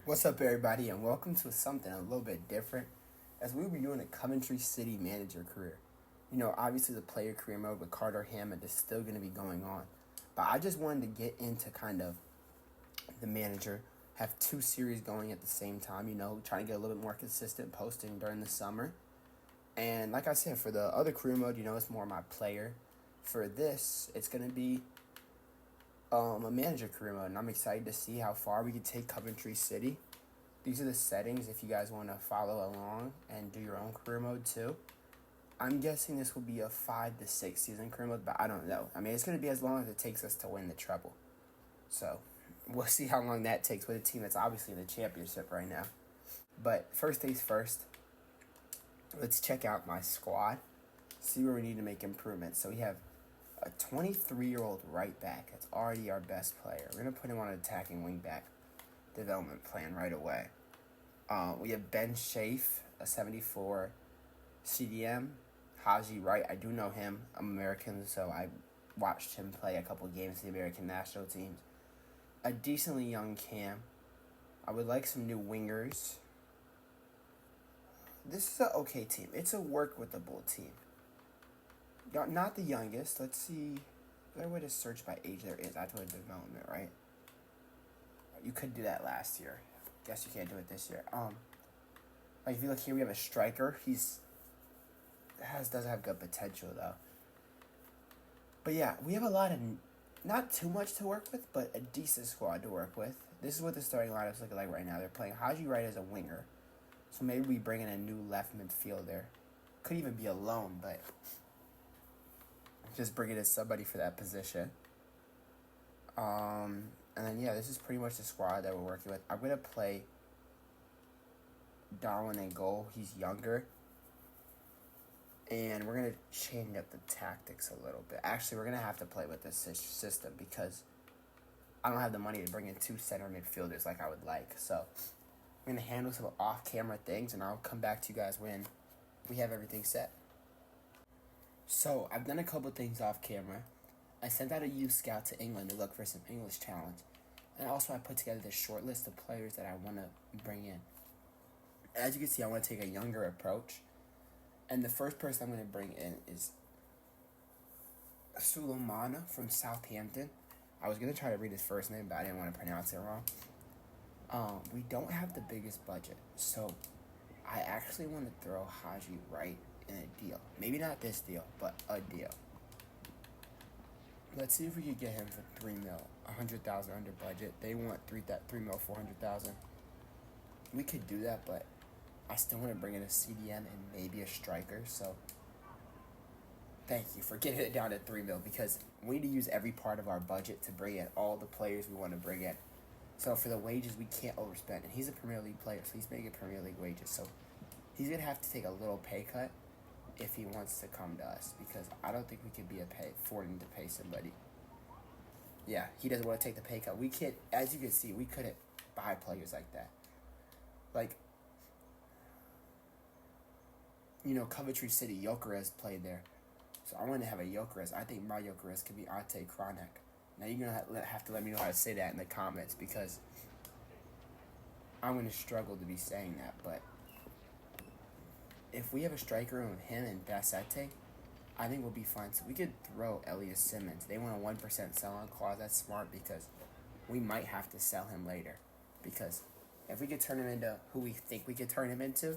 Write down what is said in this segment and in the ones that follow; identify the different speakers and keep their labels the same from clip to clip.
Speaker 1: What's up, everybody, and welcome to something a little bit different as we'll be doing a Coventry City manager career. Obviously the player career mode with Carter Hammond is still going to be going on, but I just wanted to get into kind of the manager, have two series going at the same time, trying to get a little bit more consistent posting during the summer. And like I said, for the other career mode, it's more my player. For this, it's going to be a manager career mode, and I'm excited to see how far we can take Coventry City. These are the settings if you guys want to follow along and do your own career mode too. I'm guessing this will be a 5 to 6 season career mode, but I don't know. I mean, it's going to be as long as it takes us to win the treble. So we'll see how long that takes with a team that's obviously in the championship right now. But first things first, let's check out my squad, see where we need to make improvements. So we have a 23-year-old right back. That's already our best player. We're going to put him on an attacking wing back development plan right away. We have Ben Shafe, a 74 CDM. Haji Wright, I do know him. I'm American, so I watched him play a couple games for the American national teams. A decently young Cam. I would like some new wingers. This is an okay team. It's a work-with-able team. Not the youngest. Let's see. Is there a way to search by age? There is. After development, right? You could do that last year. Guess you can't do it this year. Like if you look here, we have a striker. Doesn't have good potential though. But yeah, we have a lot of not too much to work with, but a decent squad to work with. This is what the starting lineup's looking like right now. They're playing Haji Wright as a winger, so maybe we bring in a new left midfielder. Could even be a loan, but just bring in somebody for that position. And then, yeah, this is pretty much the squad that we're working with. I'm going to play Darwin in goal. He's younger. And we're going to change up the tactics a little bit. Actually, we're going to have to play with this system because I don't have the money to bring in two center midfielders like I would like. So I'm going to handle some off-camera things, and I'll come back to you guys when we have everything set. So I've done a couple things off-camera. I sent out a youth scout to England to look for some English talent. And also I put together this short list of players that I want to bring in. As you can see, I want to take a younger approach. And the first person I'm going to bring in is Sulemana from Southampton. I was going to try to read his first name, but I didn't want to pronounce it wrong. We don't have the biggest budget, so I actually want to throw Haji Wright in a deal. Maybe not this deal, but a deal. Let's see if we could get him for $3 million, $100,000 under budget. They want $3 million, $400,000. We could do that, but I still want to bring in a CDM and maybe a striker. So, thank you for getting it down to $3 million because we need to use every part of our budget to bring in all the players we want to bring in. So for the wages, we can't overspend, and he's a Premier League player, so he's making Premier League wages. So he's gonna have to take a little pay cut if he wants to come to us, because I don't think we could be affording to pay somebody. Yeah, he doesn't want to take the pay cut. We can't, as you can see, we couldn't buy players like that. Like, Coventry City, Gyökeres played there. So I want to have a Gyökeres. I think my Gyökeres could be Ante Kronek. Now you're going to have to let me know how to say that in the comments, because I'm going to struggle to be saying that, but if we have a striker with him and Bassete, I think we'll be fine. So we could throw Elias Simmons. They want a 1% sell-on clause. That's smart because we might have to sell him later. Because if we could turn him into who we think we could turn him into,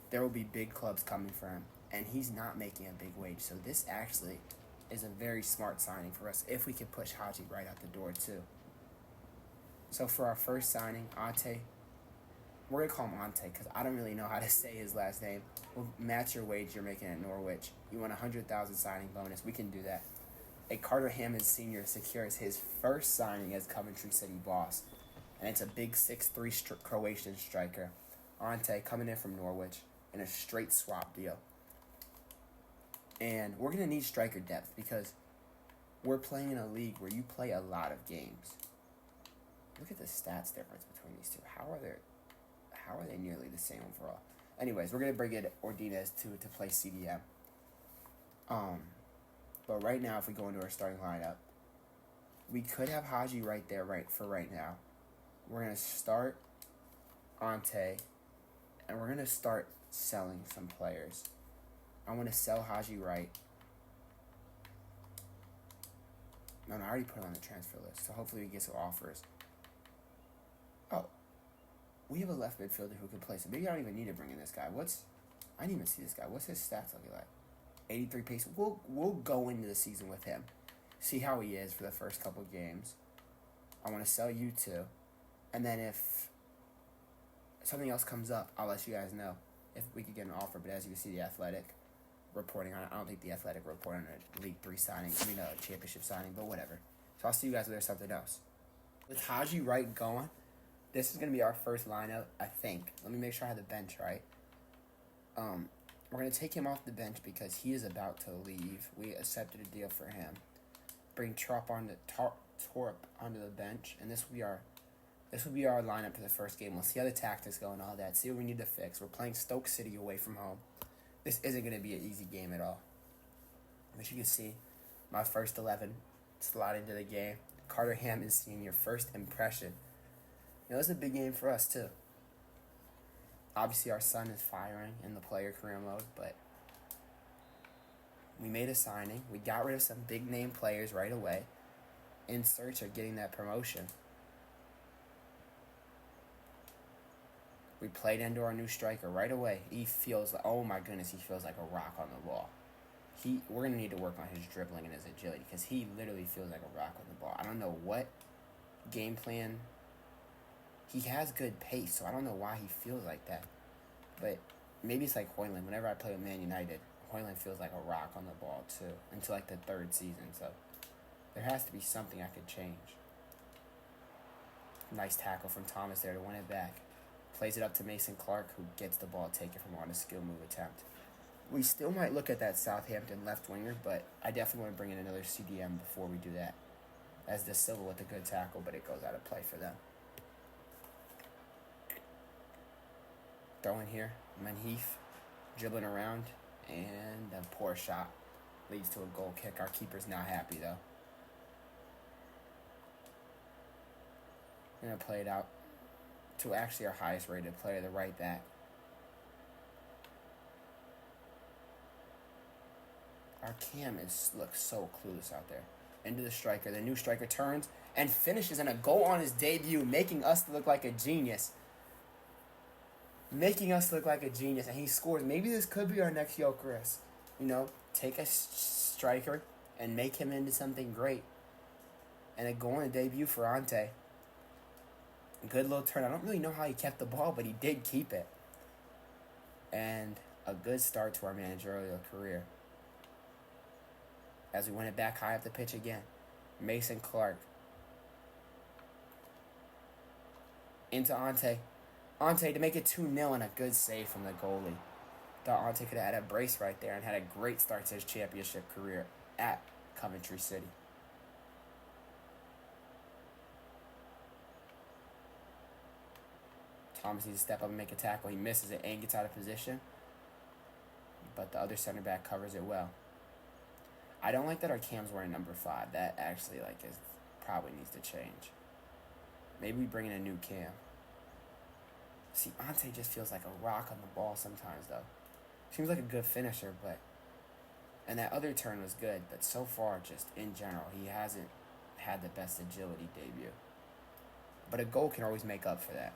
Speaker 1: there will be big clubs coming for him. And he's not making a big wage. So this actually is a very smart signing for us if we could push Haji right out the door too. So for our first signing, Ante, we're going to call him Ante because I don't really know how to say his last name. We'll match your wage you're making at Norwich. You want a $100,000 signing bonus. We can do that. A Carter Hammond Sr. secures his first signing as Coventry City boss. And it's a big 6'3" Croatian striker. Ante coming in from Norwich in a straight swap deal. And we're going to need striker depth because we're playing in a league where you play a lot of games. Look at the stats difference between these two. How are they nearly the same overall? Anyways, we're going to bring in Ordinez to play CDM. But right now, if we go into our starting lineup, we could have Haji right there for right now. We're going to start Ante, and we're going to start selling some players. I want to sell Haji Wright. No, I already put him on the transfer list, so hopefully we get some offers. Oh, we have a left midfielder who can play, so maybe I don't even need to bring in this guy. I didn't even see this guy. What's his stats looking like? 83 pace. We'll go into the season with him. See how he is for the first couple games. I want to sell you too. And then if something else comes up, I'll let you guys know if we could get an offer. But as you can see, the Athletic reporting on it. I don't think the Athletic report on a League 3 signing. A championship signing, but whatever. So I'll see you guys when there's something else. With Haji Wright going, this is going to be our first lineup, I think. Let me make sure I have the bench right. We're going to take him off the bench because he is about to leave. We accepted a deal for him. Bring Torp onto the bench, and this will be our lineup for the first game. We'll see how the tactics go and all that. See what we need to fix. We're playing Stoke City away from home. This isn't going to be an easy game at all. As you can see, my first 11 slot into the game. Carter Hammond Sr., first impression. It's a big game for us too. Obviously, our son is firing in the player career mode, but we made a signing. We got rid of some big name players right away in search of getting that promotion. We played into our new striker right away. He feels like, oh my goodness, he feels like a rock on the ball. We're going to need to work on his dribbling and his agility because he literally feels like a rock on the ball. I don't know what game plan. He has good pace, so I don't know why he feels like that. But maybe it's like Hoyland. Whenever I play with Man United, Hoyland feels like a rock on the ball too until like the third season. So there has to be something I could change. Nice tackle from Thomas there to win it back. Plays it up to Mason Clark, who gets the ball taken from on a skill move attempt. We still might look at that Southampton left winger, but I definitely want to bring in another CDM before we do that. As De Silva with a good tackle, but it goes out of play for them. Throw in here, Manheath, dribbling around, and a poor shot leads to a goal kick. Our keeper's not happy though. I'm going to play it out to actually our highest rated player, the right back. Our Cam looks so clueless out there. Into the striker. The new striker turns and finishes in a goal on his debut, making us look like a genius. And he scores. Maybe this could be our next Gyökeres. Take a striker and make him into something great. And a goal on the debut for Ante. Good little turn. I don't really know how he kept the ball, but he did keep it. And a good start to our managerial career. As we win it back high up the pitch again. Mason Clark. Into Ante. Ante to make it 2-0 and a good save from the goalie. Thought Ante could have had a brace right there and had a great start to his championship career at Coventry City. Thomas needs to step up and make a tackle. He misses it and gets out of position. But the other center back covers it well. I don't like that our Cam's wearing number 5. That actually probably needs to change. Maybe we bring in a new Cam. See, Ante just feels like a rock on the ball sometimes, though. Seems like a good finisher, but... And that other turn was good, but so far, just in general, he hasn't had the best agility debut. But a goal can always make up for that.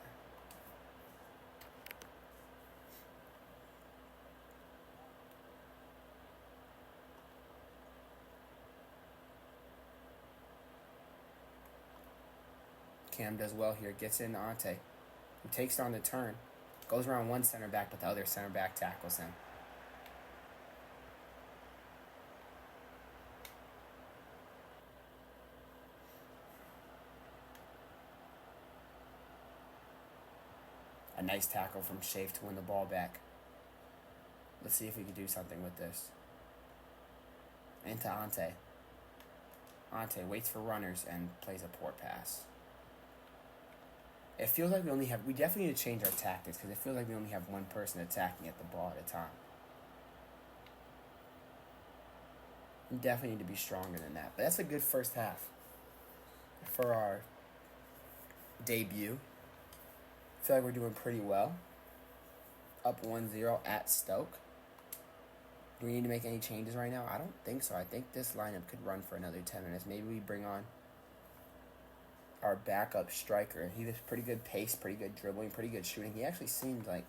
Speaker 1: Cam does well here, gets into Ante, who takes on the turn, goes around one center back, but the other center back tackles him. A nice tackle from Shafe to win the ball back. Let's see if we can do something with this. Into Ante. Ante waits for runners and plays a poor pass. It feels like we definitely need to change our tactics because it feels like we only have one person attacking at the ball at a time. We definitely need to be stronger than that. But that's a good first half for our debut. feel like we're doing pretty well. Up 1-0 at Stoke. Do we need to make any changes right now? I don't think so. I think this lineup could run for another 10 minutes. Maybe we bring on our backup striker. He has pretty good pace, pretty good dribbling, pretty good shooting. He actually seems like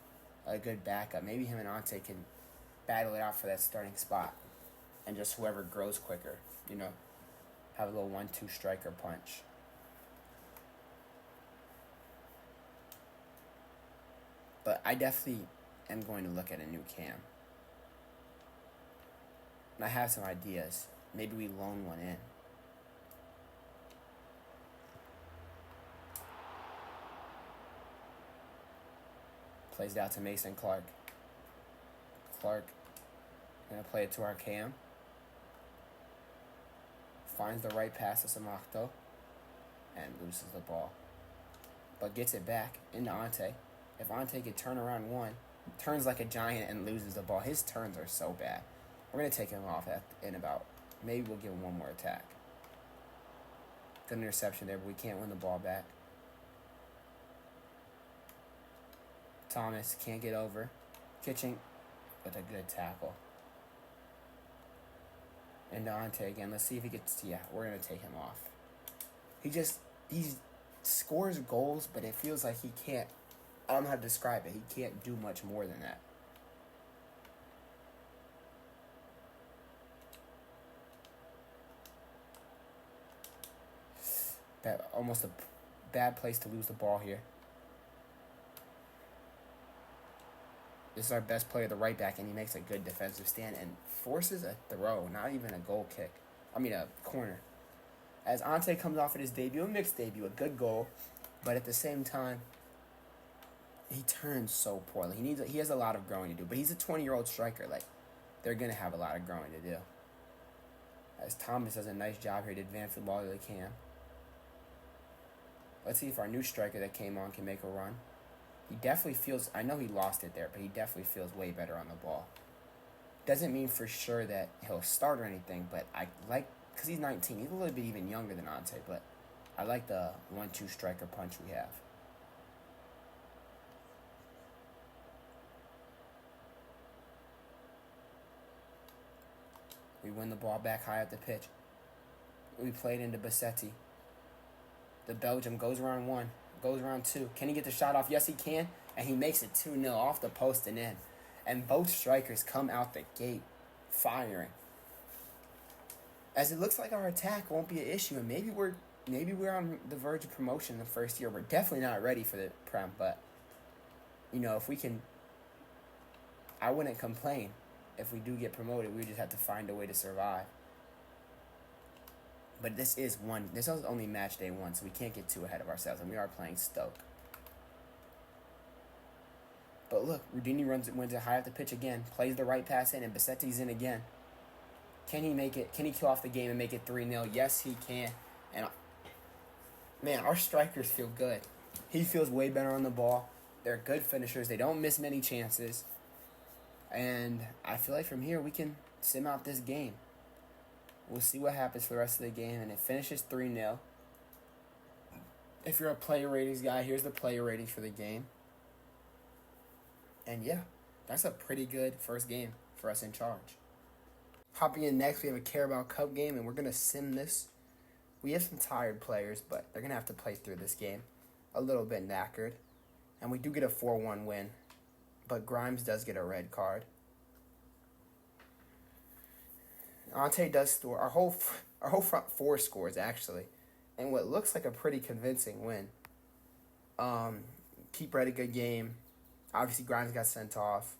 Speaker 1: a good backup. Maybe him and Ante can battle it out for that starting spot. And just whoever grows quicker, have a little 1-2 striker punch. But I definitely am going to look at a new cam. And I have some ideas. Maybe we loan one in. Plays it out to Mason Clark. Clark going to play it to our cam. Finds the right pass to Samacto. And loses the ball. But gets it back into Ante. If Ante could turn around one, turns like a giant and loses the ball. His turns are so bad. We're going to take him off in about, maybe we'll give him one more attack. Good interception there, but we can't win the ball back. Thomas can't get over. Kitching with a good tackle. And Dante again. Let's see if he gets, we're going to take him off. He scores goals, but it feels like he can't, I don't know how to describe it. He can't do much more than that. Almost a bad place to lose the ball here. This is our best player, the right back, and he makes a good defensive stand and forces a throw, not even a goal kick. A corner. As Ante comes off at his debut, a mixed debut, a good goal, but at the same time, he turns so poorly. He has a lot of growing to do, but he's a 20-year-old striker. They're going to have a lot of growing to do. As Thomas does a nice job here to advance the ball to the cam. Let's see if our new striker that came on can make a run. He definitely feels, I know he lost it there, but he definitely feels way better on the ball. Doesn't mean for sure that he'll start or anything, but I like, because he's 19, he's a little bit even younger than Ante, but I like the 1-2 striker punch we have. We win the ball back high up the pitch. We played into Bassetti. The Belgium goes around one, goes around two. Can he get the shot off? Yes, he can. And he makes it 2-0 off the post and in. And both strikers come out the gate firing. As it looks like our attack won't be an issue. And maybe we're on the verge of promotion the first year. We're definitely not ready for the Prem. But, if we can, I wouldn't complain if we do get promoted. We just have to find a way to survive. But this is only match day 1, so we can't get too ahead of ourselves, and we are playing Stoke. But look, Rudini wins it high up the pitch again, plays the right pass in, and Bassetti's in again. Can he make it? Can he kill off the game and make it 3-0? Yes, he can. And, man, our strikers feel good. He feels way better on the ball. They're good finishers. They don't miss many chances. And I feel like from here we can sim out this game. We'll see what happens for the rest of the game, and it finishes 3-0. If you're a player ratings guy, here's the player ratings for the game. And yeah, that's a pretty good first game for us in charge. Hopping in next, we have a Carabao Cup game, and we're going to sim this. We have some tired players, but they're going to have to play through this game. A little bit knackered. And we do get a 4-1 win, but Grimes does get a red card. Ante does score. Our whole front four scores, actually. And what looks like a pretty convincing win. Keeper had a good game. Obviously, Grimes got sent off.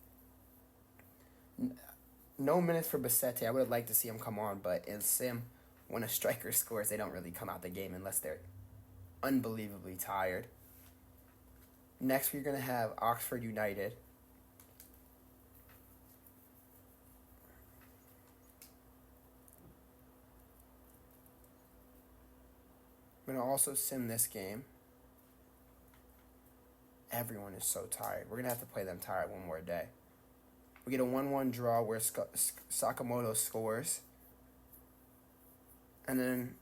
Speaker 1: No minutes for Bassetti. I would have liked to see him come on, but in Sim, when a striker scores, they don't really come out the game unless they're unbelievably tired. Next, we're going to have Oxford United. I'm going to also sim this game. Everyone is so tired. We're going to have to play them tired one more day. We get a 1-1 draw where Sakamoto scores. And then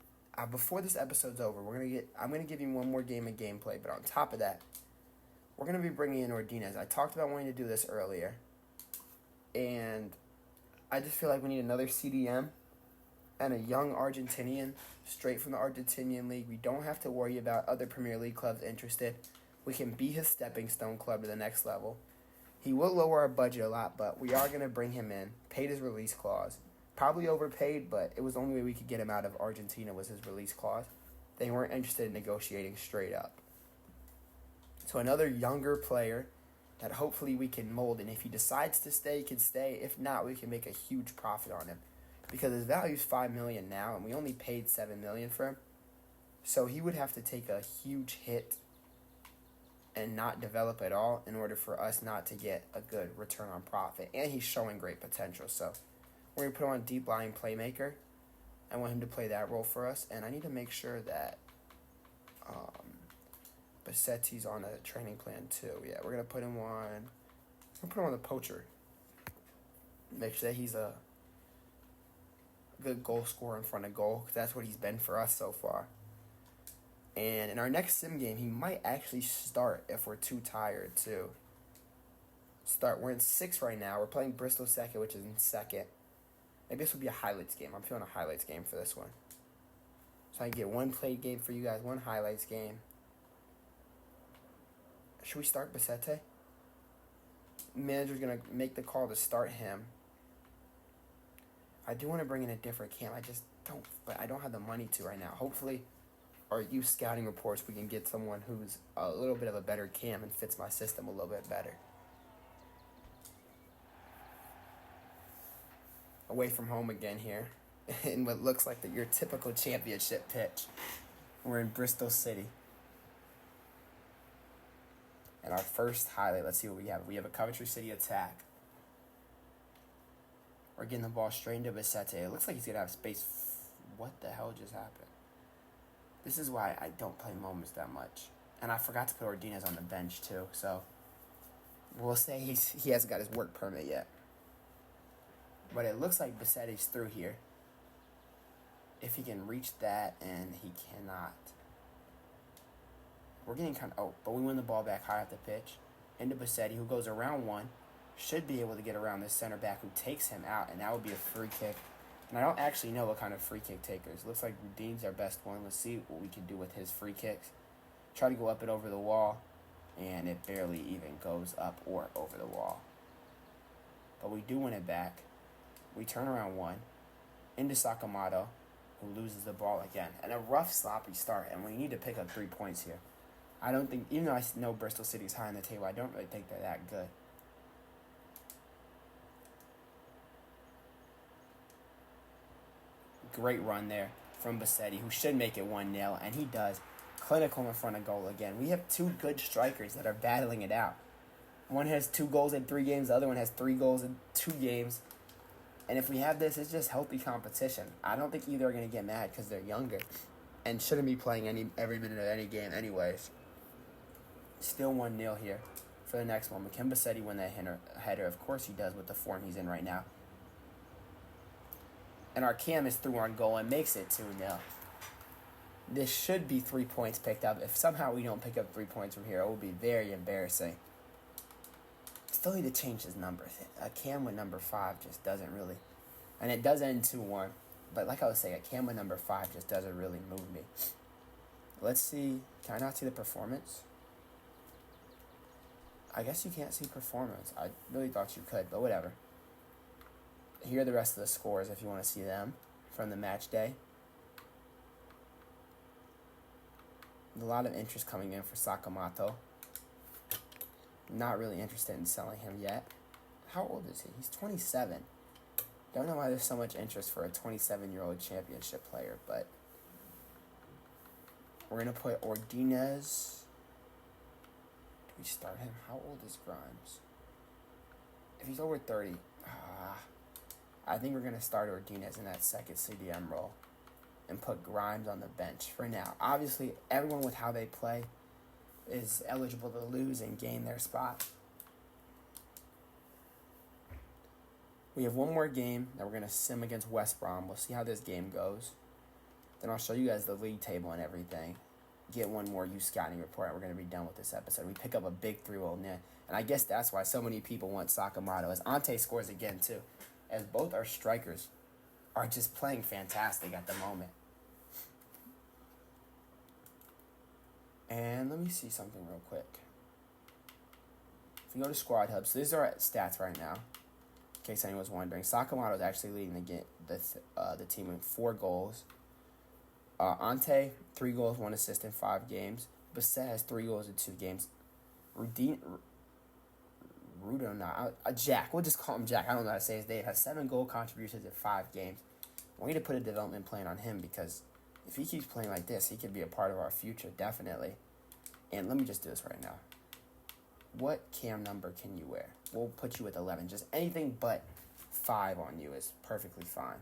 Speaker 1: before this episode's over, I'm going to give you one more game of gameplay. But on top of that, we're going to be bringing in Ordinez. I talked about wanting to do this earlier, and I just feel like we need another CDM and a young Argentinian straight from the Argentinian league. We don't have to worry about other Premier League clubs interested. We can be his stepping stone club to the next level. He will lower our budget a lot, but we are going to bring him in. Paid his release clause. Probably overpaid, but it was the only way we could get him out of Argentina was his release clause. They weren't interested in negotiating straight up. So another younger player that hopefully we can mold, and if he decides to stay, he can stay. If not, we can make a huge profit on him because his value is $5 million now, and we only paid $7 million for him. So he would have to take a huge hit and not develop at all in order for us not to get a good return on profit. And he's showing great potential. So we're going to put him on deep lying playmaker. I want him to play that role for us. And I need to make sure that Bassetti's on a training plan too. Yeah, we're going to put him on the poacher. Make sure that he's a good goal scorer in front of goal, because that's what he's been for us so far. And in our next sim game, he might actually start if we're too tired to start. We're in 6th right now. We're playing Bristol second, which is in 2nd. Maybe this will be a highlights game. I'm feeling a highlights game for this one. So I can get one play game for you guys, one highlights game. Should we start Bassetti? Manager's going to make the call to start him. I do want to bring in a different cam. I don't have the money to right now. Hopefully, our youth scouting reports, we can get someone who's a little bit of a better cam and fits my system a little bit better. Away from home again here in what looks like your typical championship pitch. We're in Bristol City. And our first highlight, let's see what we have. We have a Coventry City attack. We're getting the ball straight into Bassetti. It looks like he's going to have space. What the hell just happened? This is why I don't play moments that much. And I forgot to put Ordinez on the bench too. So we'll say he hasn't got his work permit yet. But it looks like Bassetti's through here. If he can reach that, and he cannot. We're getting but we win the ball back high off the pitch. Into Bassetti, who goes around one. Should be able to get around this center back who takes him out, and that would be a free kick. And I don't actually know what kind of free kick takers. Looks like Rudin's our best one. Let's see what we can do with his free kicks. Try to go up and over the wall, and it barely even goes up or over the wall. But we do win it back. We turn around one. Into Sakamoto, who loses the ball again. And a rough, sloppy start, and we need to pick up 3 points here. I don't think, even though I know Bristol City's high on the table, I don't really think they're that good. Great run there from Bassetti, who should make it 1-0, and he does. Clinical in front of goal again. We have 2 good strikers that are battling it out. One has 2 goals in 3 games, the other one has 3 goals in 2 games. And if we have this, it's just healthy competition. I don't think either are going to get mad because they're younger and shouldn't be playing every minute of any game anyways. Still 1-0 here for the next one. Can Bassetti win that header? Of course he does with the form he's in right now. And our cam is through on goal and makes it 2-0. This should be 3 points picked up. If somehow we don't pick up 3 points from here, it will be very embarrassing. Still need to change his numbers. A cam with number 5 just doesn't really... And it does end 2-1. But like I was saying, a cam with number 5 just doesn't really move me. Let's see. Can I not see the performance? I guess you can't see performance. I really thought you could, but whatever. Here are the rest of the scores if you want to see them from the match day. A lot of interest coming in for Sakamoto. Not really interested in selling him yet. How old is he? He's 27. Don't know why there's so much interest for a 27-year-old championship player, but we're going to put Ordinez. Do we start him? How old is Grimes? If he's over 30, I think we're going to start Ordinez in that second CDM role and put Grimes on the bench for now. Obviously, everyone with how they play is eligible to lose and gain their spot. We have one more game that we're going to sim against West Brom. We'll see how this game goes. Then I'll show you guys the league table and everything. get one more youth scouting report, and we're going to be done with this episode. We pick up a big 3-0 net, and I guess that's why so many people want Sakamoto, as Ante scores again too, as both our strikers are just playing fantastic at the moment. And let me see something real quick. If we go to Squad Hub, so these are our stats right now, in case anyone was wondering. Sakamoto is actually leading the team with 4 goals. Ante, 3 goals, 1 assist in 5 games. Basset has 3 goals in 2 games. Jack, we'll just call him Jack. I don't know how to say his name. Has 7 goal contributions in 5 games. We need to put a development plan on him, because if he keeps playing like this, he could be a part of our future, definitely. And let me just do this right now. What cam number can you wear? We'll put you with 11. Just anything but 5 on you is perfectly fine.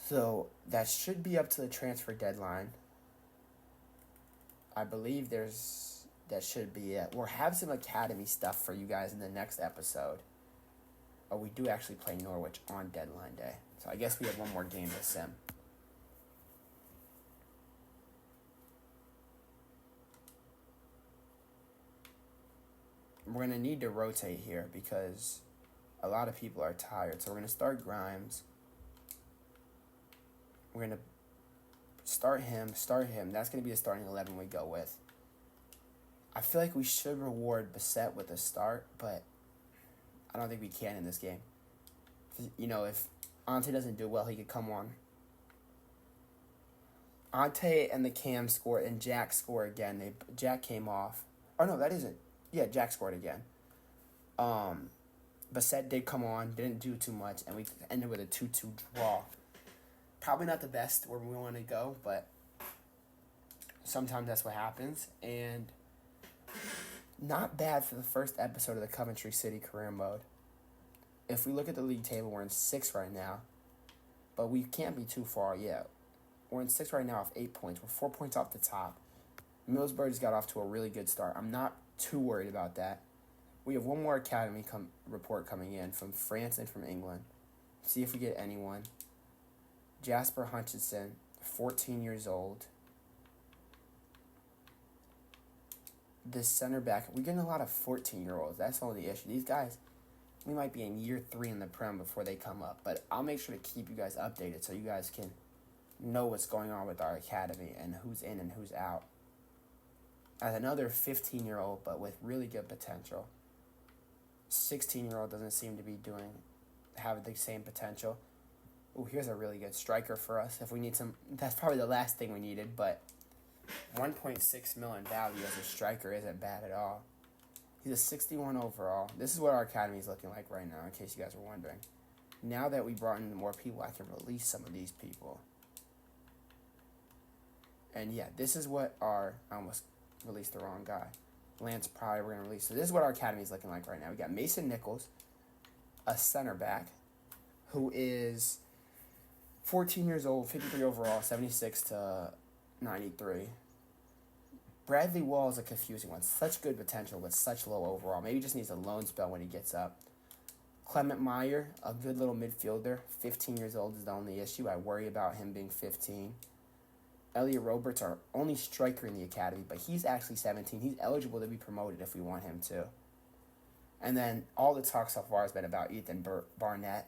Speaker 1: So that should be up to the transfer deadline. I believe that should be it. We'll have some academy stuff for you guys in the next episode. Oh, we do actually play Norwich on deadline day. So I guess we have one more game to sim. We're going to need to rotate here because a lot of people are tired. So we're going to start Grimes. We're going to start him. That's going to be the starting 11 we go with. I feel like we should reward Basset with a start, but I don't think we can in this game. You know, if Ante doesn't do well, he could come on. Ante and the Cam score, and Jack score again. Jack came off. Oh, no, that isn't. Yeah, Jack scored again. Basset did come on, didn't do too much, and we ended with a 2-2 draw. Probably not the best where we want to go, but sometimes that's what happens. And not bad for the first episode of the Coventry City career mode. If we look at the league table, we're in 6th right now, but we can't be too far yet. We're in 6th right now off 8 points. We're 4 points off the top. Millsbury's got off to a really good start. I'm not too worried about that. We have one more academy report coming in from France and from England. See if we get anyone. Jasper Hutchinson, 14 years old. This center back, we're getting a lot of 14-year-olds. That's only the issue. These guys, we might be in year 3 in the Prem before they come up. But I'll make sure to keep you guys updated so you guys can know what's going on with our academy and who's in and who's out. As another 15-year-old, but with really good potential. 16-year-old doesn't seem to be have the same potential. Oh, here's a really good striker for us. If we need some, that's probably the last thing we needed, but 1.6 million value as a striker isn't bad at all. He's a 61 overall. This is what our academy is looking like right now, in case you guys were wondering. Now that we brought in more people, I can release some of these people. And yeah, this is what I almost released the wrong guy. Lance Pryor, we're going to release. So this is what our academy is looking like right now. We got Mason Nichols, a center back, who is 14 years old, 53 overall, 76 to 93. Bradley Wall is a confusing one. Such good potential, but such low overall. Maybe just needs a loan spell when he gets up. Clement Meyer, a good little midfielder, 15 years old is the only issue. I worry about him being 15. Elliot Roberts, our only striker in the academy, but he's actually 17. He's eligible to be promoted if we want him to. And then all the talk so far has been about Ethan Barnett.